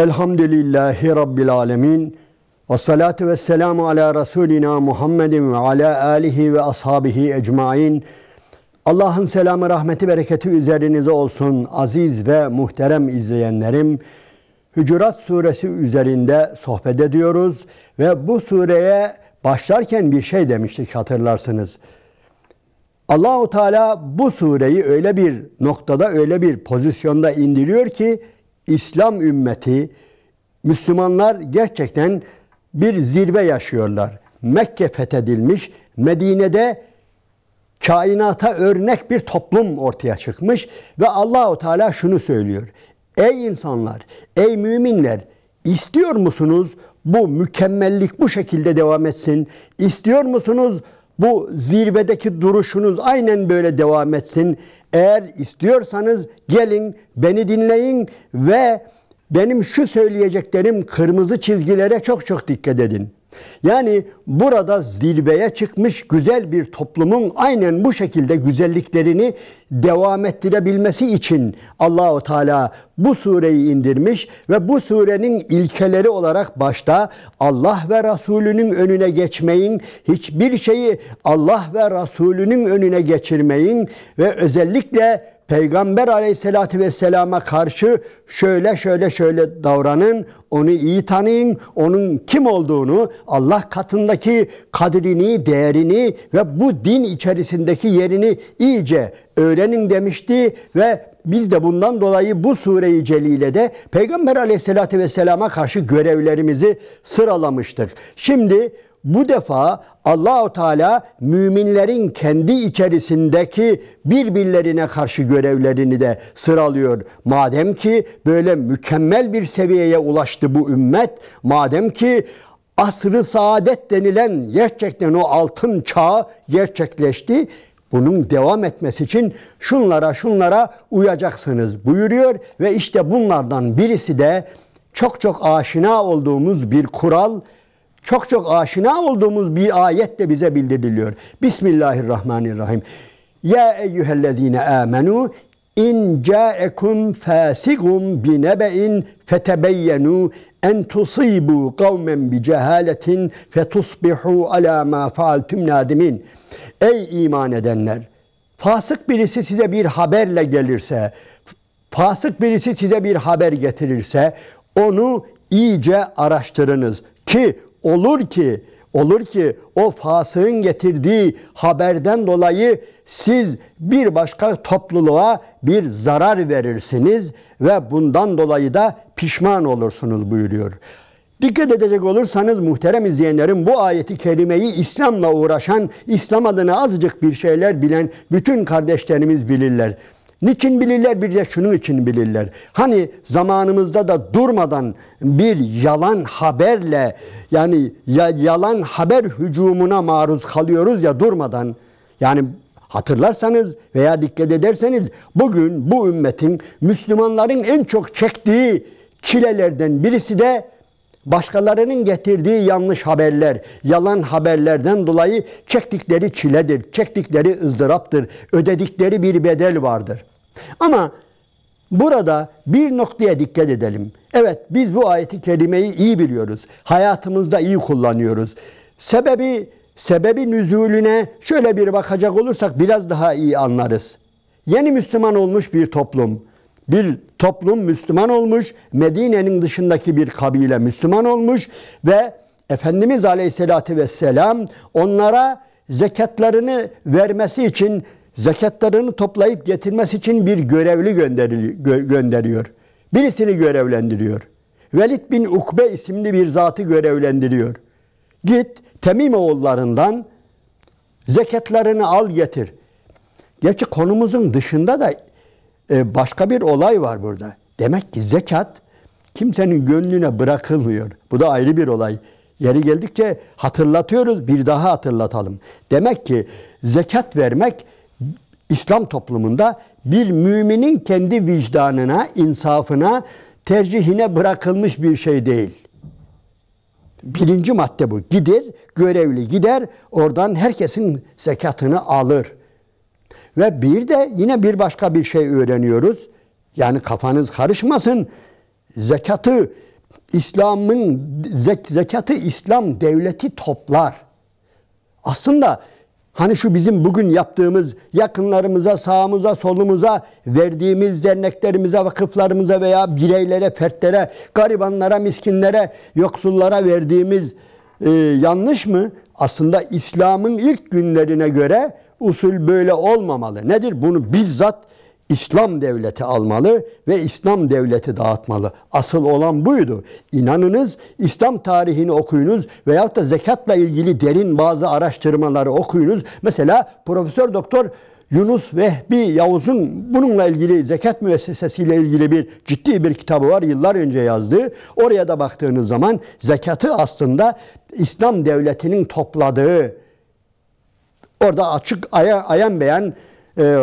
Elhamdülillahi Rabbil alemin. Ve salatu ve selamu ala Resulina Muhammedin ve ala alihi ve ashabihi ecmain. Allah'ın selamı, rahmeti, bereketi üzerinize olsun aziz ve muhterem izleyenlerim. Hucurat suresi üzerinde sohbet ediyoruz ve bu sureye başlarken bir şey demiştik, hatırlarsınız. Allahu Teala bu sureyi öyle bir noktada, öyle bir pozisyonda indiriyor ki İslam ümmeti, Müslümanlar gerçekten bir zirve yaşıyorlar. Mekke fethedilmiş, Medine'de kainata örnek bir toplum ortaya çıkmış ve Allahu Teala şunu söylüyor. Ey insanlar, ey müminler, istiyor musunuz bu mükemmellik bu şekilde devam etsin? İstiyor musunuz bu zirvedeki duruşunuz aynen böyle devam etsin? Eğer istiyorsanız gelin, beni dinleyin ve benim şu söyleyeceklerim kırmızı çizgilere çok çok dikkat edin. Yani burada zirveye çıkmış güzel bir toplumun aynen bu şekilde güzelliklerini devam ettirebilmesi için Allahu Teala bu sureyi indirmiş ve bu surenin ilkeleri olarak başta Allah ve Resulünün önüne geçmeyin, hiçbir şeyi Allah ve Resulünün önüne geçirmeyin ve özellikle Peygamber Aleyhisselatü Vesselam'a karşı şöyle davranın, onu iyi tanıyın, onun kim olduğunu, Allah katındaki kadrini, değerini ve bu din içerisindeki yerini iyice öğrenin demişti ve biz de bundan dolayı bu sure-i celilede Peygamber Aleyhisselatü Vesselam'a karşı görevlerimizi sıralamıştık. Şimdi bu defa Allahu Teala müminlerin kendi içerisindeki birbirlerine karşı görevlerini de sıralıyor. Madem ki böyle mükemmel bir seviyeye ulaştı bu ümmet, madem ki asr-ı saadet denilen gerçekten o altın çağı gerçekleşti, bunun devam etmesi için şunlara uyacaksınız buyuruyor ve işte bunlardan birisi de çok aşina olduğumuz bir kural, çok aşina olduğumuz bir ayetle bize bildiriliyor. Bismillahirrahmanirrahim. Ya eyyühellezine amenu in ca'ekum fasiqun binebe'in fetebeyyenu en tusibu kavmen bi cehaletin fetusbihu ala ma faaltum nadimin. Ey iman edenler! Fasık birisi size bir haberle gelirse, fasık birisi size bir haber getirirse onu iyice araştırınız ki olur ki o fasığın getirdiği haberden dolayı siz bir başka topluluğa bir zarar verirsiniz ve bundan dolayı da pişman olursunuz buyuruyor. Dikkat edecek olursanız muhterem izleyenlerim, bu ayeti kerimeyi İslam'la uğraşan, İslam adına azıcık bir şeyler bilen bütün kardeşlerimiz bilirler. Niçin bilirler? Bir de şunun için bilirler. Hani zamanımızda da durmadan bir yalan haberle, yani yalan haber hücumuna maruz kalıyoruz ya durmadan. Yani hatırlarsanız veya dikkat ederseniz bugün bu ümmetin, Müslümanların en çok çektiği çilelerden birisi de başkalarının getirdiği yanlış haberler, yalan haberlerden dolayı çektikleri çiledir, çektikleri ızdıraptır, ödedikleri bir bedel vardır. Ama burada bir noktaya dikkat edelim. Evet, biz bu ayeti kerimeyi iyi biliyoruz. Hayatımızda iyi kullanıyoruz. Sebebi nüzulüne şöyle bir bakacak olursak biraz daha iyi anlarız. Yeni Müslüman olmuş bir toplum. Bir toplum Müslüman olmuş, Medine'nin dışındaki bir kabile Müslüman olmuş ve Efendimiz Aleyhisselatü Vesselam onlara zekatlarını vermesi için, zekatlarını toplayıp getirmesi için bir görevli gönderiyor. Birisini görevlendiriyor. Velid bin Ukbe isimli bir zatı görevlendiriyor. Git Temim oğullarından zekatlarını al getir. Gerçi konumuzun dışında da başka bir olay var burada. Demek ki zekat kimsenin gönlüne bırakılmıyor. Bu da ayrı bir olay. Yeri geldikçe hatırlatıyoruz, bir daha hatırlatalım. Demek ki zekat vermek İslam toplumunda bir müminin kendi vicdanına, insafına, tercihine bırakılmış bir şey değil. Birinci madde bu. Görevli gider, oradan herkesin zekatını alır. Ve bir de yine bir başka bir şey öğreniyoruz. Yani kafanız karışmasın. zekatı İslam devleti toplar. Aslında hani şu bizim bugün yaptığımız yakınlarımıza, sağımıza, solumuza verdiğimiz derneklerimize, vakıflarımıza veya bireylere, fertlere, garibanlara, miskinlere, yoksullara verdiğimiz yanlış mı? Aslında İslam'ın ilk günlerine göre usul böyle olmamalı. Nedir? Bunu bizzat İslam devleti almalı ve İslam devleti dağıtmalı. Asıl olan buydu. İnanınız, İslam tarihini okuyunuz veyahut da zekatla ilgili derin bazı araştırmaları okuyunuz. Mesela Profesör Doktor Yunus Vehbi Yavuz'un bununla ilgili, zekat müessesesiyle ilgili ciddi bir kitabı var, yıllar önce yazdığı. Oraya da baktığınız zaman zekatı aslında İslam devletinin topladığı, orada açık ayan beyan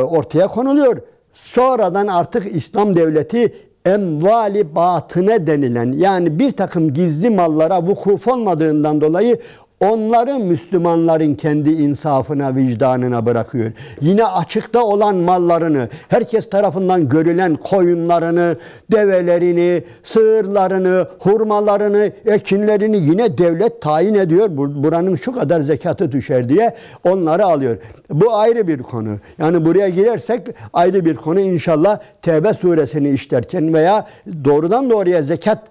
ortaya konuluyor. Sonradan artık İslam devleti emvali batine denilen, yani bir takım gizli mallara vukuf olmadığından dolayı onları Müslümanların kendi insafına, vicdanına bırakıyor. Yine açıkta olan mallarını, herkes tarafından görülen koyunlarını, develerini, sığırlarını, hurmalarını, ekinlerini yine devlet tayin ediyor. Buranın şu kadar zekatı düşer diye onları alıyor. Bu ayrı bir konu. Yani buraya girersek ayrı bir konu. İnşallah Tevbe suresini işlerken veya doğrudan doğruya zekat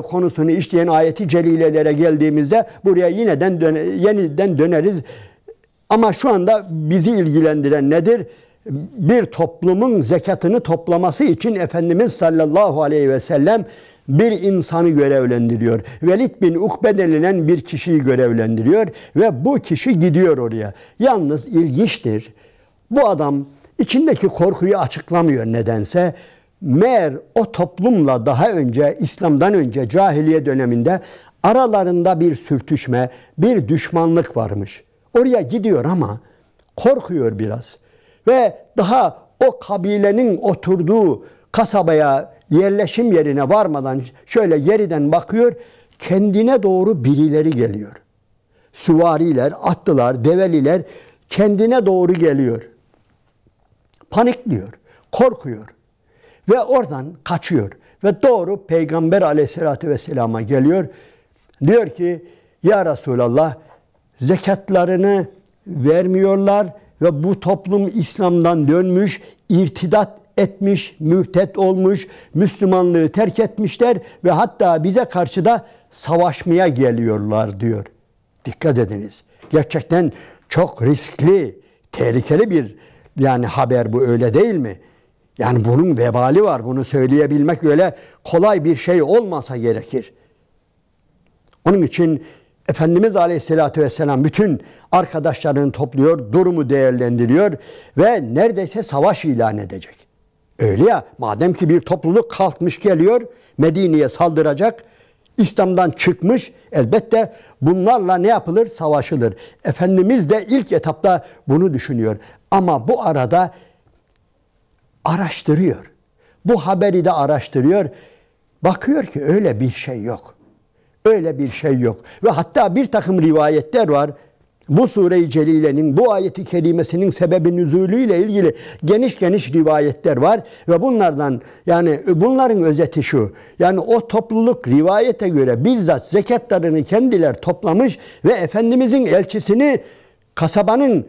konusunu işleyen ayeti celilelere geldiğimizde buraya yeniden döneriz. Ama şu anda bizi ilgilendiren nedir? Bir toplumun zekatını toplaması için Efendimiz sallallahu aleyhi ve sellem bir insanı görevlendiriyor. Velid bin Ukbe denilen bir kişiyi görevlendiriyor ve bu kişi gidiyor oraya. Yalnız ilginçtir. Bu adam içindeki korkuyu açıklamıyor nedense. Meğer o toplumla daha önce, İslam'dan önce cahiliye döneminde aralarında bir sürtüşme, bir düşmanlık varmış. Oraya gidiyor ama korkuyor biraz. Ve daha o kabilenin oturduğu kasabaya, yerleşim yerine varmadan şöyle geriden bakıyor, kendine doğru birileri geliyor. Süvariler, atlılar, develiler kendine doğru geliyor. Panikliyor, korkuyor. Ve oradan kaçıyor. Ve doğru Peygamber aleyhissalatü vesselama geliyor. Diyor ki, ya Resulallah, zekatlarını vermiyorlar ve bu toplum İslam'dan dönmüş, irtidat etmiş, mürtet olmuş, Müslümanlığı terk etmişler ve hatta bize karşı da savaşmaya geliyorlar diyor. Dikkat ediniz. Gerçekten çok riskli, tehlikeli bir haber bu, öyle değil mi? Yani bunun vebali var. Bunu söyleyebilmek öyle kolay bir şey olmasa gerekir. Onun için Efendimiz Aleyhisselatü Vesselam bütün arkadaşlarını topluyor, durumu değerlendiriyor ve neredeyse savaş ilan edecek. Öyle ya, madem ki bir topluluk kalkmış geliyor, Medine'ye saldıracak, İslam'dan çıkmış, elbette bunlarla ne yapılır? Savaşılır. Efendimiz de ilk etapta bunu düşünüyor. Ama bu arada araştırıyor. Bu haberi de araştırıyor. Bakıyor ki öyle bir şey yok. Öyle bir şey yok. Ve hatta bir takım rivayetler var. Bu sure-i celilenin, bu ayeti kerimesinin sebebi nüzulüyle ilgili geniş rivayetler var. Ve bunların özeti şu. Yani o topluluk rivayete göre bizzat zekatlarını kendiler toplamış ve Efendimizin elçisini kasabanın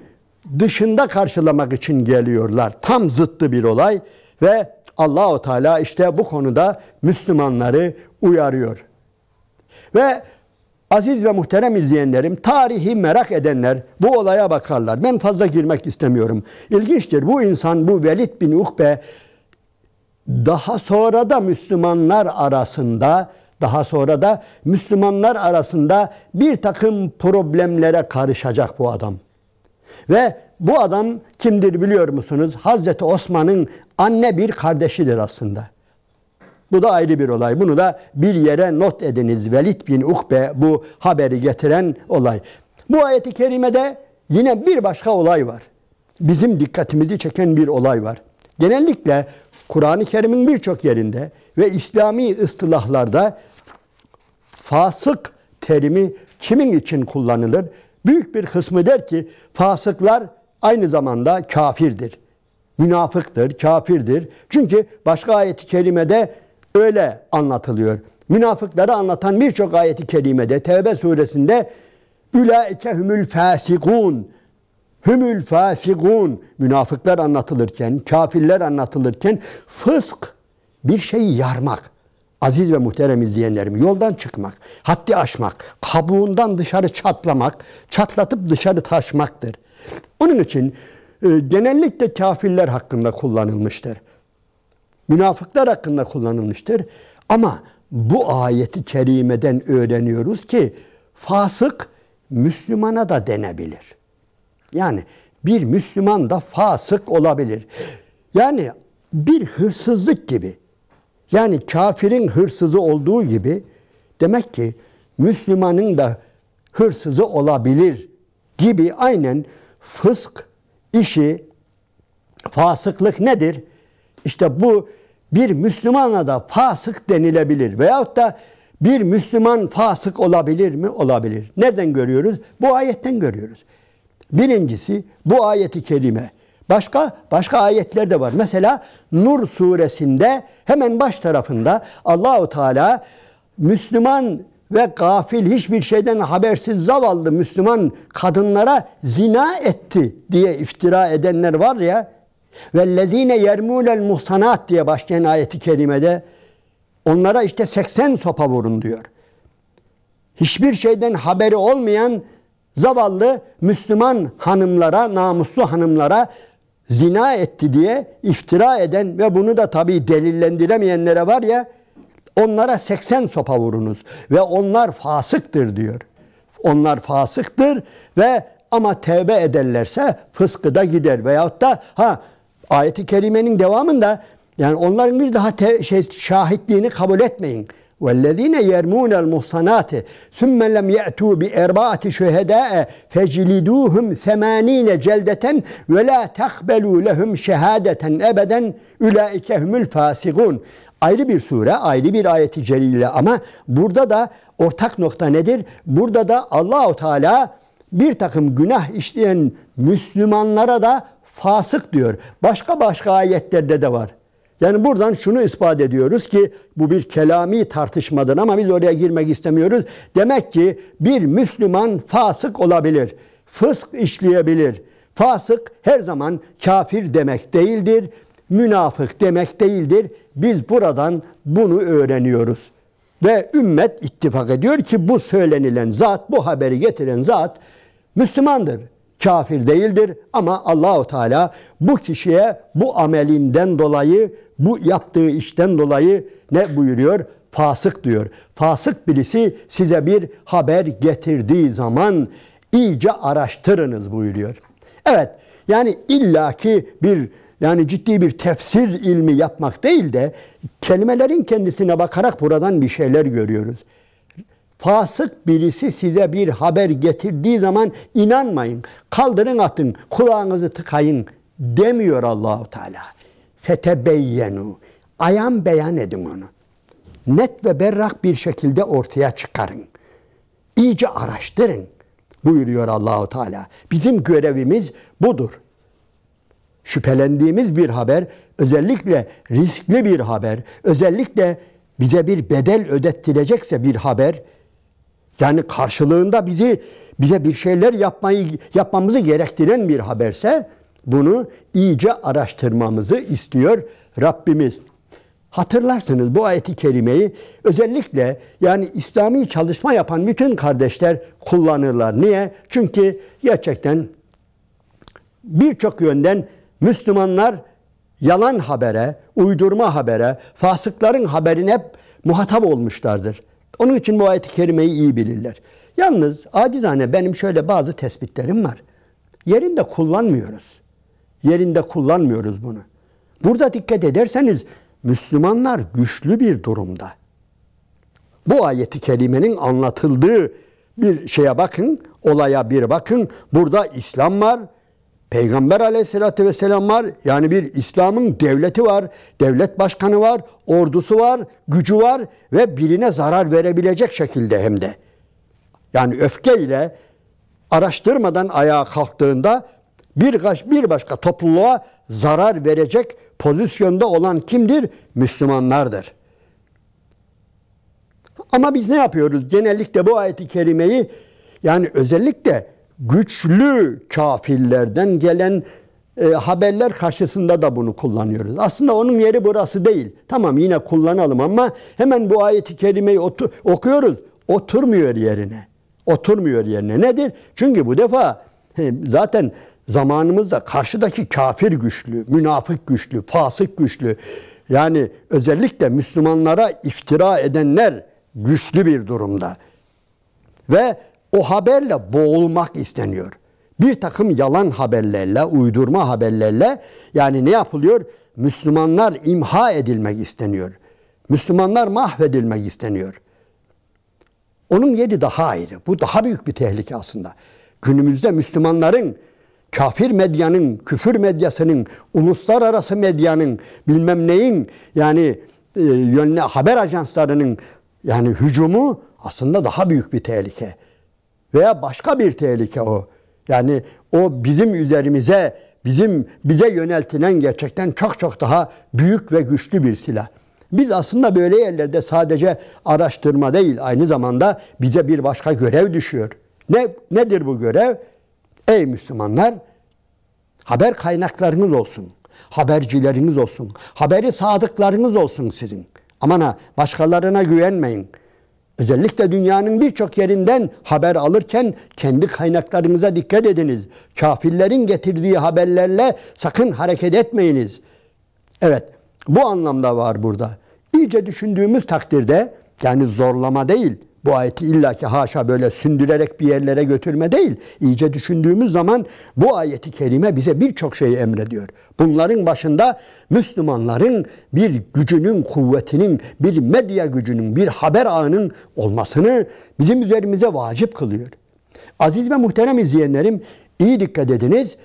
dışında karşılamak için geliyorlar. Tam zıttı bir olay ve Allah-u Teala işte bu konuda Müslümanları uyarıyor. Ve aziz ve muhterem izleyenlerim, tarihi merak edenler bu olaya bakarlar. Ben fazla girmek istemiyorum. İlginçtir. Bu insan, bu Velid bin Ukbe daha sonra da Müslümanlar arasında bir takım problemlere karışacak bu adam. Ve bu adam kimdir biliyor musunuz? Hazreti Osman'ın anne bir kardeşidir aslında. Bu da ayrı bir olay. Bunu da bir yere not ediniz. Velid bin Ukbe bu haberi getiren olay. Bu ayet-i kerimede yine bir başka olay var. Bizim dikkatimizi çeken bir olay var. Genellikle Kur'an-ı Kerim'in birçok yerinde ve İslami ıstılahlarda fasık terimi kimin için kullanılır? Büyük bir kısmı der ki fasıklar aynı zamanda kafirdir. Münafıktır, kafirdir. Çünkü başka ayet-i kerimede öyle anlatılıyor. Münafıkları anlatan birçok ayeti kerimede, Tevbe suresinde ülaike humul fasikun, humul fasikun, münafıklar anlatılırken, kafirler anlatılırken fısk bir şeyi yarmak. Aziz ve muhterem izleyenlerim, yoldan çıkmak, haddi aşmak, kabuğundan dışarı çatlamak, çatlatıp dışarı taşmaktır. Onun için genellikle kafirler hakkında kullanılmıştır. Münafıklar hakkında kullanılmıştır. Ama bu ayeti kerimeden öğreniyoruz ki fasık Müslümana da denebilir. Yani bir Müslüman da fasık olabilir. Yani bir hırsızlık gibi. Yani kafirin hırsızı olduğu gibi demek ki Müslümanın da hırsızı olabilir gibi. Aynen fısk işi, fasıklık nedir? İşte bu bir Müslümana da fasık denilebilir. Veyahut da bir Müslüman fasık olabilir mi? Olabilir. Nereden görüyoruz? Bu ayetten görüyoruz. Birincisi bu ayeti kerime. Başka ayetler de var. Mesela Nur suresinde hemen baş tarafında Allahu Teala Müslüman ve gafil, hiçbir şeyden habersiz zavallı Müslüman kadınlara zina etti diye iftira edenler var ya, vellezine yermûnel muhsanat diye başlayan ayeti kerimede onlara işte 80 sopa vurun diyor. Hiçbir şeyden haberi olmayan zavallı Müslüman hanımlara, namuslu hanımlara zina etti diye iftira eden ve bunu da tabii delillendiremeyenlere var ya, onlara 80 sopa vurunuz ve onlar fasıktır diyor. Onlar fasıktır ve ama tevbe ederlerse fıskı da gider. Veyahut da ayet-i kerimenin devamında yani onların bir daha şahitliğini kabul etmeyin. وَالَّذ۪ينَ يَرْمُونَ الْمُحْصَنَاتِ ثُمَّ لَمْ يَأْتُوا بِاَرْبَعَةِ شُهَدَاءَ فَجْلِدُوهُمْ ثَمَان۪ينَ جَلْدَةً وَلَا تَقْبَلُوا لَهُمْ شَهَادَةً اَبَدًا اُولَٰئِكَ هُمُ الْفَاسِقُونَ. Ayrı bir sure, ayrı bir ayet-i celile ama burada da ortak nokta nedir? Burada da Allahu Teala bir takım günah işleyen Müslümanlara da fasık diyor. Başka ayetlerde de var. Yani buradan şunu ispat ediyoruz ki bu bir kelami tartışmadır ama biz oraya girmek istemiyoruz. Demek ki bir Müslüman fasık olabilir. Fısk işleyebilir. Fasık her zaman kafir demek değildir. Münafık demek değildir. Biz buradan bunu öğreniyoruz. Ve ümmet ittifak ediyor ki bu söylenilen zat, bu haberi getiren zat Müslümandır. Kafir değildir ama Allahu Teala bu kişiye bu amelinden dolayı, bu yaptığı işten dolayı ne buyuruyor? Fasık diyor. Fasık birisi size bir haber getirdiği zaman iyice araştırınız buyuruyor. Evet, yani illaki ciddi bir tefsir ilmi yapmak değil de kelimelerin kendisine bakarak buradan bir şeyler görüyoruz. Fasık birisi size bir haber getirdiği zaman inanmayın. Kaldırın atın, kulağınızı tıkayın demiyor Allahu Teala. Fetebeyyenu. Ayan beyan edin onu. Net ve berrak bir şekilde ortaya çıkarın. İyice araştırın buyuruyor Allahu Teala. Bizim görevimiz budur. Şüphelendiğimiz bir haber, özellikle riskli bir haber, özellikle bize bir bedel ödettirecekse bir haber, yani karşılığında bize bir şeyler yapmamızı gerektiren bir haberse bunu iyice araştırmamızı istiyor Rabbimiz. Hatırlarsınız bu ayeti kerimeyi özellikle yani İslami çalışma yapan bütün kardeşler kullanırlar. Niye? Çünkü gerçekten birçok yönden Müslümanlar yalan habere, uydurma habere, fasıkların haberine hep muhatap olmuşlardır. Onun için bu ayet-i kerimeyi iyi bilirler. Yalnız acizane benim şöyle bazı tespitlerim var. Yerinde kullanmıyoruz. Yerinde kullanmıyoruz bunu. Burada dikkat ederseniz Müslümanlar güçlü bir durumda. Bu ayet-i kerimenin anlatıldığı bir şeye bakın, olaya bir bakın. Burada İslam var. Peygamber aleyhissalatü vesselam var. Yani bir İslam'ın devleti var. Devlet başkanı var. Ordusu var. Gücü var. Ve birine zarar verebilecek şekilde hem de. Yani öfkeyle araştırmadan ayağa kalktığında bir başka topluluğa zarar verecek pozisyonda olan kimdir? Müslümanlardır. Ama biz ne yapıyoruz? Genellikle bu ayeti kerimeyi, yani özellikle güçlü kafirlerden gelen haberler karşısında da bunu kullanıyoruz. Aslında onun yeri burası değil. Tamam, yine kullanalım ama hemen bu ayeti kerimeyi okuyoruz. Oturmuyor yerine. Oturmuyor yerine. Nedir? Çünkü bu defa zaten zamanımızda karşıdaki kafir güçlü, münafık güçlü, fasık güçlü. Yani özellikle Müslümanlara iftira edenler güçlü bir durumda. Ve o haberle boğulmak isteniyor. Bir takım yalan haberlerle, uydurma haberlerle, yani ne yapılıyor? Müslümanlar imha edilmek isteniyor. Müslümanlar mahvedilmek isteniyor. Onun yeri daha ayrı. Bu daha büyük bir tehlike aslında. Günümüzde Müslümanların, kafir medyanın, küfür medyasının, uluslararası medyanın, bilmem neyin, yani yönlü haber ajanslarının yani hücumu aslında daha büyük bir tehlike. Veya başka bir tehlike o. Yani o bizim üzerimize, bize yöneltilen gerçekten çok çok daha büyük ve güçlü bir silah. Biz aslında böyle yerlerde sadece araştırma değil, aynı zamanda bize bir başka görev düşüyor. Nedir bu görev? Ey Müslümanlar, haber kaynaklarınız olsun, habercileriniz olsun, haberi sadıklarınız olsun sizin. Aman ha, başkalarına güvenmeyin. Özellikle dünyanın birçok yerinden haber alırken kendi kaynaklarınıza dikkat ediniz. Kafirlerin getirdiği haberlerle sakın hareket etmeyiniz. Evet, bu anlamda var burada. İyice düşündüğümüz takdirde, yani zorlama değil, bu ayeti illaki haşa böyle sündürerek bir yerlere götürme değil. İyice düşündüğümüz zaman bu ayeti kerime bize birçok şeyi emrediyor. Bunların başında Müslümanların bir gücünün, kuvvetinin, bir medya gücünün, bir haber ağının olmasını bizim üzerimize vacip kılıyor. Aziz ve muhterem izleyenlerim, iyi dikkat ediniz.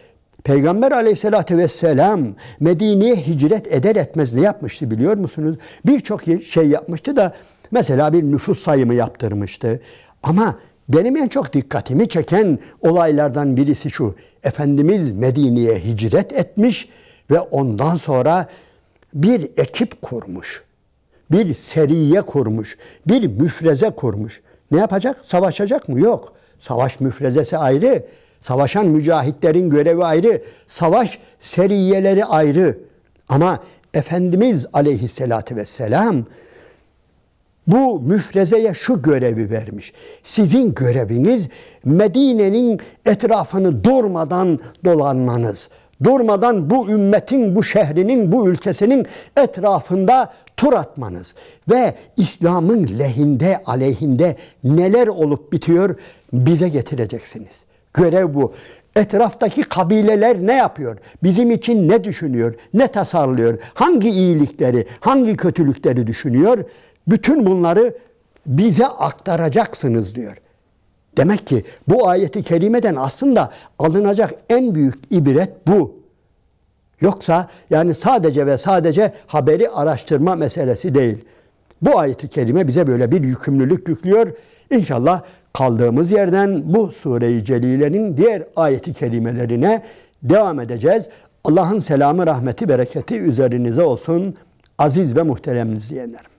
Peygamber aleyhissalatü vesselam Medine'ye hicret eder etmez ne yapmıştı biliyor musunuz? Birçok şey yapmıştı da, mesela bir nüfus sayımı yaptırmıştı. Ama benim en çok dikkatimi çeken olaylardan birisi şu: Efendimiz Medine'ye hicret etmiş ve ondan sonra bir ekip kurmuş. Bir seriye kurmuş. Bir müfreze kurmuş. Ne yapacak? Savaşacak mı? Yok. Savaş müfrezesi ayrı. Savaşan mücahitlerin görevi ayrı. Savaş seriyeleri ayrı. Ama Efendimiz aleyhissalatü vesselam bu müfrezeye şu görevi vermiş: sizin göreviniz Medine'nin etrafını durmadan dolanmanız. Durmadan bu ümmetin, bu şehrinin, bu ülkesinin etrafında tur atmanız. Ve İslam'ın lehinde, aleyhinde neler olup bitiyor bize getireceksiniz. Görev bu. Etraftaki kabileler ne yapıyor? Bizim için ne düşünüyor? Ne tasarlıyor? Hangi iyilikleri, hangi kötülükleri düşünüyor? Bütün bunları bize aktaracaksınız diyor. Demek ki bu ayeti kerimeden aslında alınacak en büyük ibret bu. Yoksa yani sadece ve sadece haberi araştırma meselesi değil. Bu ayeti kerime bize böyle bir yükümlülük yüklüyor. İnşallah kaldığımız yerden bu Sure-i Celile'nin diğer ayeti kerimelerine devam edeceğiz. Allah'ın selamı, rahmeti, bereketi üzerinize olsun aziz ve muhterem izleyenlerim.